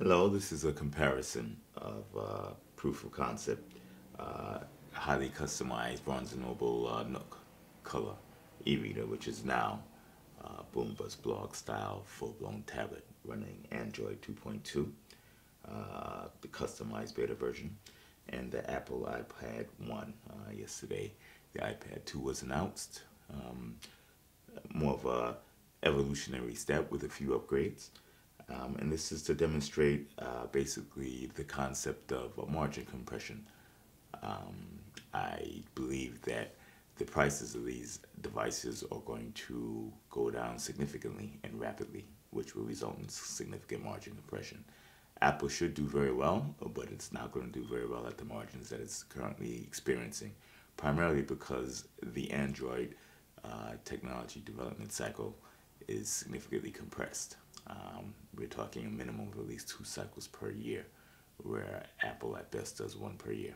Hello, this is a comparison of proof of concept, uh, highly customized Barnes& and Noble Nook color e-reader, which is now Boom Bust blog style full-blown tablet running Android 2.2, the customized beta version, and the Apple iPad 1. Yesterday, the iPad 2 was announced. More of a evolutionary step with a few upgrades. And this is to demonstrate basically the concept of margin compression. I believe that the prices of these devices are going to go down significantly and rapidly, which will result in significant margin compression. Apple should do very well, but it's not going to do very well at the margins that it's currently experiencing, primarily because the Android technology development cycle is significantly compressed. We're talking a minimum of at least 2 cycles per year, where Apple at best does 1 per year.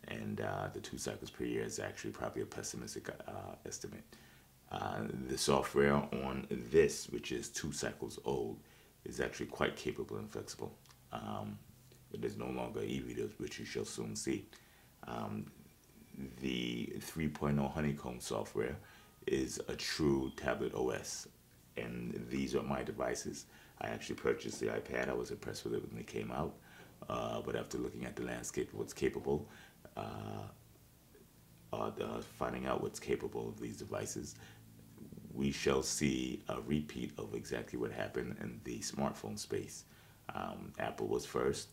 And the 2 cycles per year is actually probably a pessimistic estimate. The software on this, which is 2 cycles old, is actually quite capable and flexible. It is no longer e-readers, which you shall soon see. The 3.0 Honeycomb software is a true tablet OS, and these are my devices. I actually purchased the iPad. I was impressed with it when it came out, but after looking at the landscape of what's capable, finding out what's capable of these devices, we shall see a repeat of exactly what happened in the smartphone space. Apple was first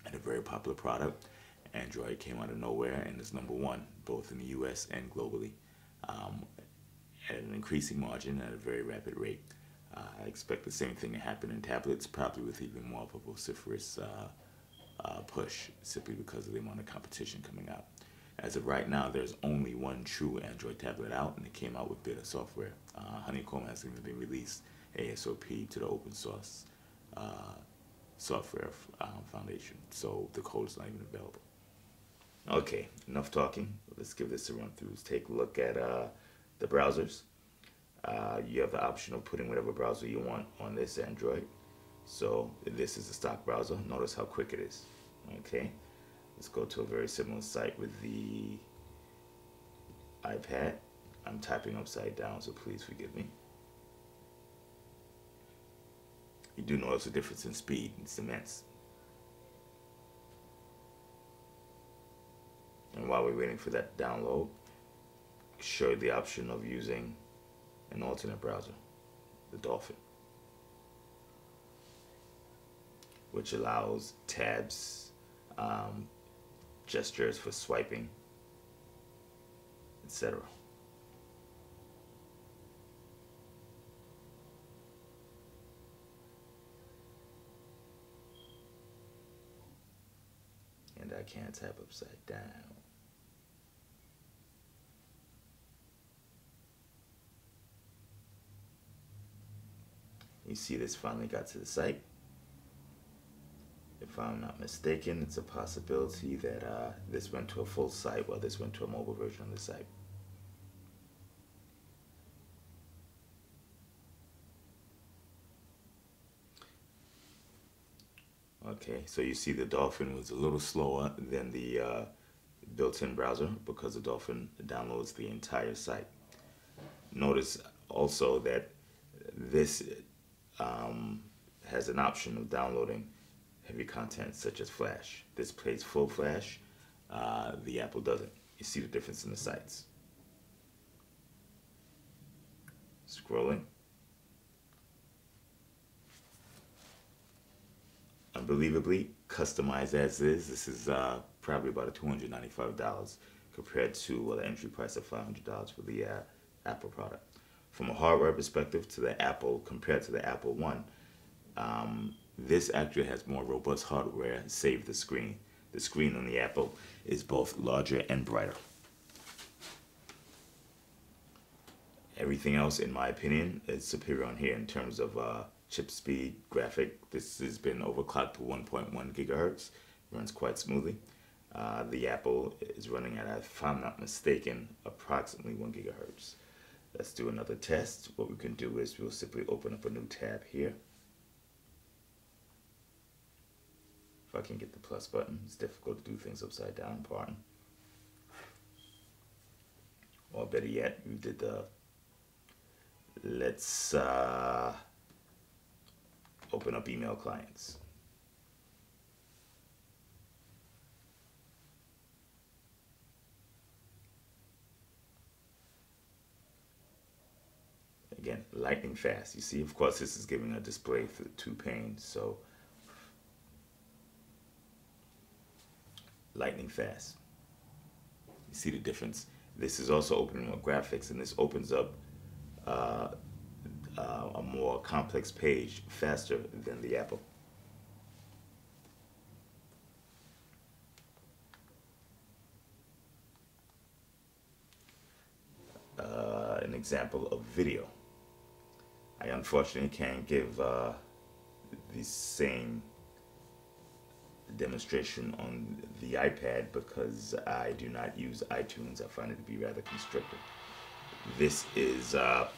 and a very popular product. Android came out of nowhere and is #1 both in the US and globally, at an increasing margin at a very rapid rate. I expect the same thing to happen in tablets, probably with even more of a vociferous push, simply because of the amount of competition coming out. As of right now, there's only one true Android tablet out, and it came out with beta software. Honeycomb hasn't even been released ASOP to the open source software foundation, so the code is not even available. Okay, enough talking. Let's give this a run through. Let's take a look at the browsers. You have the option of putting whatever browser you want on this Android. So this is a stock browser. Notice how quick it is. Okay, let's go to a very similar site with the iPad. I'm typing upside down, so please forgive me. You do notice a difference in speed. It's immense. And while we're waiting for that to download, show you the option of using an alternate browser, the Dolphin, which allows tabs, gestures for swiping, etc. And I can't tap upside down. You see this finally got to the site. If I'm not mistaken, it's a possibility that this went to a full site while this went to a mobile version of the site. Okay, so you see the Dolphin was a little slower than the built-in browser because the Dolphin downloads the entire site. Notice also that this has an option of downloading heavy content such as Flash. This plays full Flash. The Apple doesn't. You see the difference in the sites. Scrolling. Unbelievably customized as is. This is probably about $295 compared to the entry price of $500 for the Apple product. From a hardware perspective, to the Apple compared to the Apple One, this actually has more robust hardware, save the screen. The screen on the Apple is both larger and brighter. Everything else, in my opinion, is superior on here in terms of chip speed, graphic. This has been overclocked to 1.1 gigahertz. Runs quite smoothly. The Apple is running at, if I'm not mistaken, approximately 1 gigahertz. Let's do another test. What we can do is we'll simply open up a new tab here. I can get the plus button. It's difficult to do things upside down, pardon. Or better yet, we did the, let's open up email clients. Again, lightning fast. You see, of course, this is giving a display through 2 panes, so lightning fast. You see the difference? This is also opening up graphics, and this opens up a more complex page faster than the Apple. An example of video. I unfortunately can't give the same demonstration on the iPad because I do not use iTunes. I find it to be rather constricted. This is a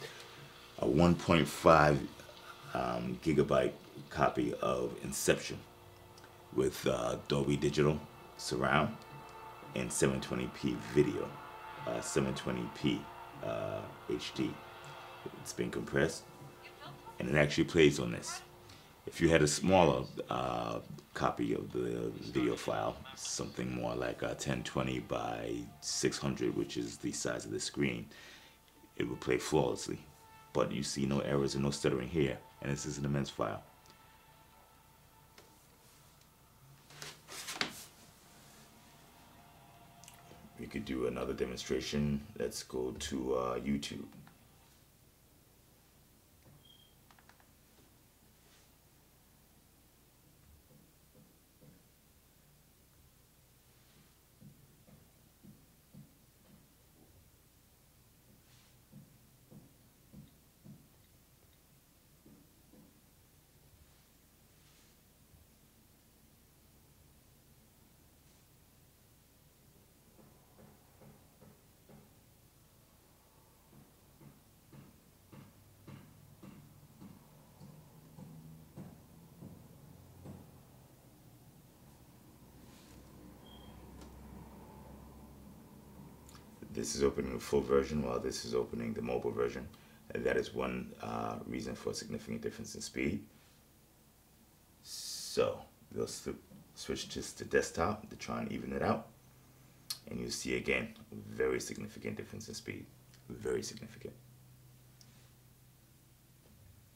1.5 gigabyte copy of Inception with Dolby Digital Surround and 720p video, 720p HD. It's been compressed and it actually plays on this. If you had a smaller copy of the video file, something more like 1020 by 600, which is the size of the screen, it would play flawlessly. But you see no errors and no stuttering here, and this is an immense file. We could do another demonstration. Let's go to YouTube. This is opening the full version while this is opening the mobile version. And that is one reason for a significant difference in speed. So we'll switch this to desktop to try and even it out. And you see again, a very significant difference in speed. Very significant.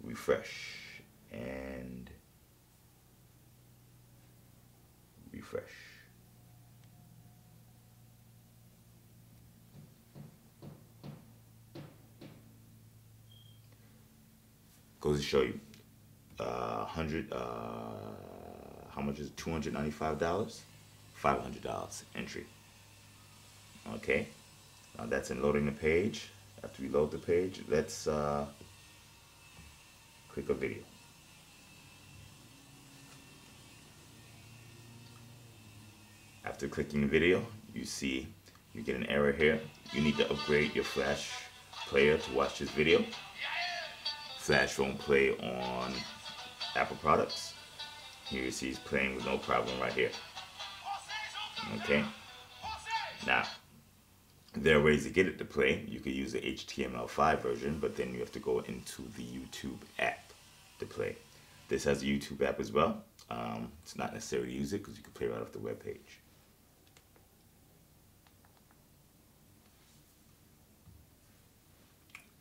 Refresh and refresh. Goes to show you, how much is it? $295, $500 entry. Okay, now that's in loading the page. After we load the page, let's click a video. After clicking the video, you see you get an error here. You need to upgrade your Flash player to watch this video. Flash won't play on Apple products. Here you see it's playing with no problem right here. Okay. Now, there are ways to get it to play. You could use the HTML5 version, but then you have to go into the YouTube app to play. This has a YouTube app as well. It's not necessary to use it because you can play right off the web page.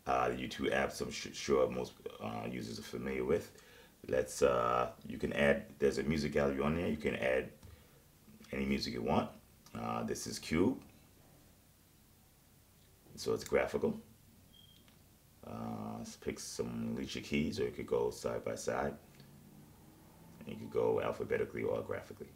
The YouTube apps I'm sure most users are familiar with. Let's you can add, there's a music gallery on there. You can add any music you want. This is Cube, so it's graphical. Let's pick some Alicia Keys, or you could go side by side. And you could go alphabetically or graphically.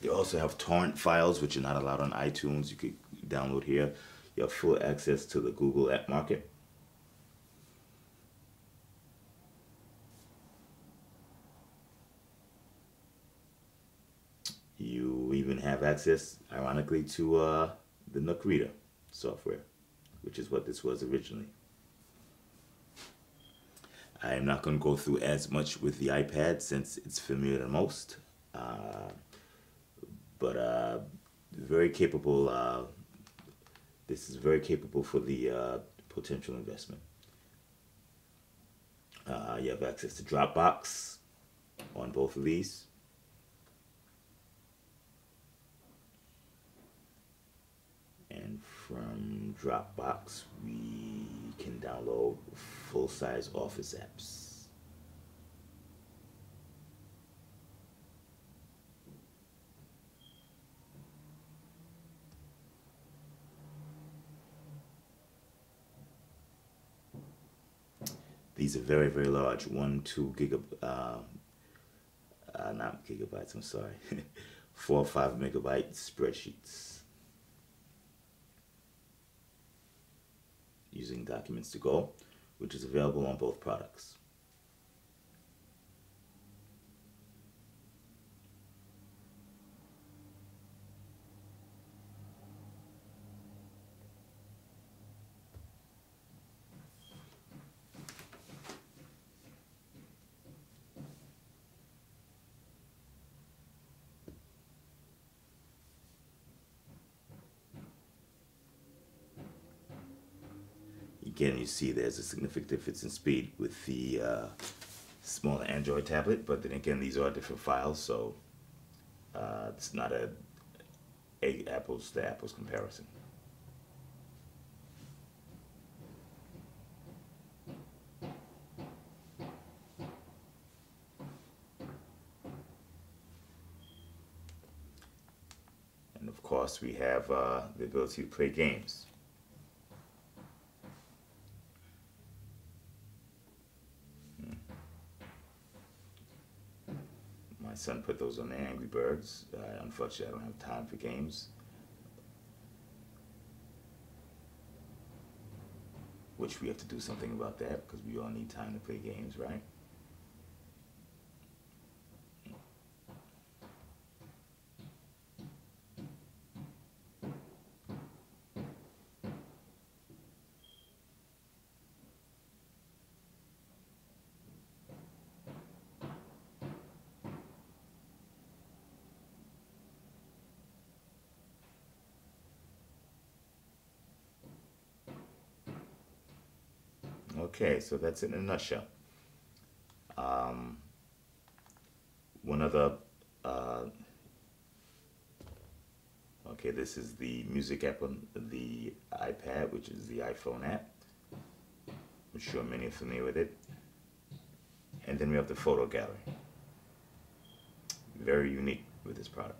They also have torrent files, which are not allowed on iTunes. You could download here. You have full access to the Google App Market. You even have access, ironically, to the Nook Reader software, which is what this was originally. I am not going to go through as much with the iPad since it's familiar to most, but very capable. This is very capable for the potential investment. You have access to Dropbox on both of these. And from Dropbox, we can download full-size Office apps. These are very, very large, 2 not gigabytes, I'm sorry, 4 or 5 megabyte spreadsheets using Documents to Go, which is available on both products. Again, you see there's a significant difference in speed with the smaller Android tablet, but then again, these are different files, so it's not a apples to apples comparison. And of course, we have the ability to play games. My son put those on the Angry Birds. Unfortunately, I don't have time for games, which we have to do something about that because we all need time to play games, right? Okay, so that's it in a nutshell. One other, okay, this is the music app on the iPad, which is the iPhone app. I'm sure many are familiar with it. And then we have the photo gallery. Very unique with this product.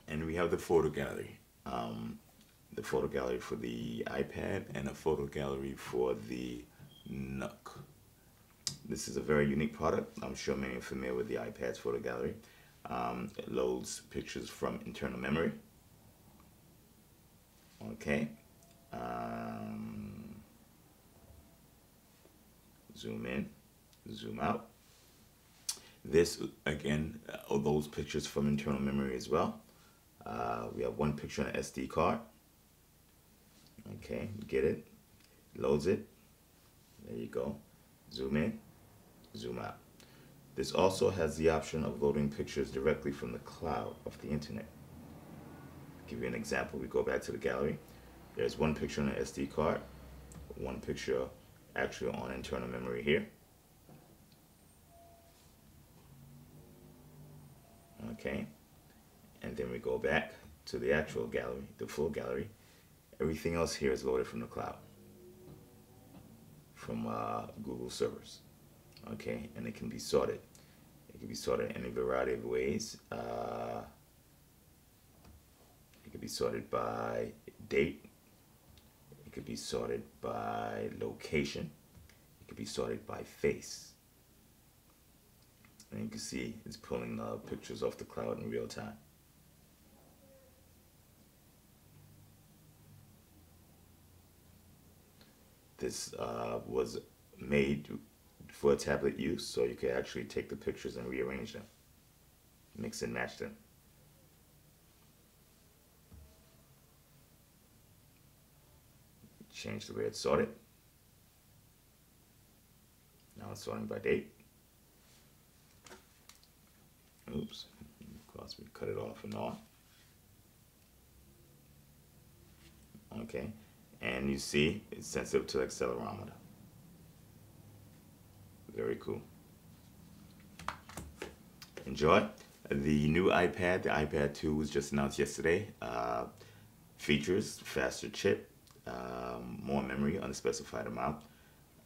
And we have the photo gallery. The photo gallery for the iPad and a photo gallery for the Nook. This is a very unique product. I'm sure many are familiar with the iPad's photo gallery. It loads pictures from internal memory. Okay. Zoom in, zoom out. This, again, those pictures from internal memory as well. We have one picture on an SD card. Okay, get it, loads it. There you go. Zoom in, zoom out. This also has the option of loading pictures directly from the cloud of the internet. I'll give you an example. We go back to the gallery. There's one picture on an SD card, one picture actually on internal memory here. Okay, and then we go back to the actual gallery, the full gallery. Everything else here is loaded from the cloud, from Google servers. Okay, and it can be sorted. It can be sorted in any variety of ways. It can be sorted by date. It could be sorted by location. It could be sorted by face. And you can see it's pulling pictures off the cloud in real time. This was made for tablet use, so you can actually take the pictures and rearrange them, mix and match them. Change the way it's sorted. Now it's sorting by date. Oops, of course we cut it off and on. Okay, and you see it's sensitive to accelerometer. Very cool. Enjoy. The new iPad, the iPad 2 was just announced yesterday. Features, faster chip, more memory, unspecified amount,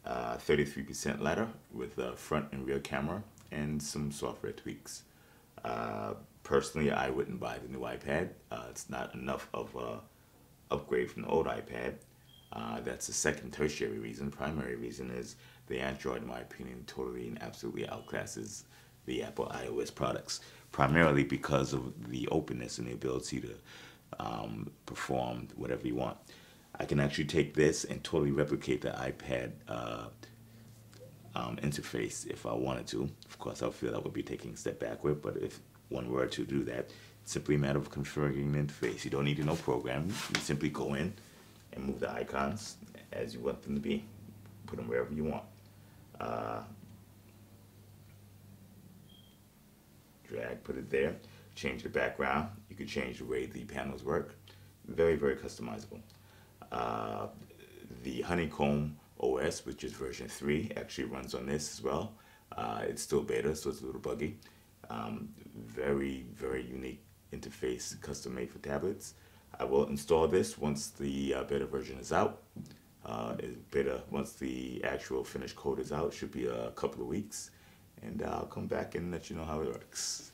33% lighter with a front and rear camera, and some software tweaks. Personally, I wouldn't buy the new iPad. It's not enough of a upgrade from the old iPad. That's the second tertiary reason. Primary reason is the Android, in my opinion, totally and absolutely outclasses the Apple iOS products, primarily because of the openness and the ability to perform whatever you want. I can actually take this and totally replicate the iPad interface if I wanted to. Of course, I feel I would be taking a step backward, but if one were to do that, it's simply a matter of configuring the interface. You don't need to know programming. You simply go in and move the icons as you want them to be. Put them wherever you want. Drag, put it there. Change the background. You can change the way the panels work. Very, very customizable. The Honeycomb OS, which is version 3, actually runs on this as well. It's still beta, so it's a little buggy. Very, very unique interface, custom made for tablets. I will install this once the beta version is out. Once the actual finished code is out, should be a couple of weeks, and I'll come back and let you know how it works.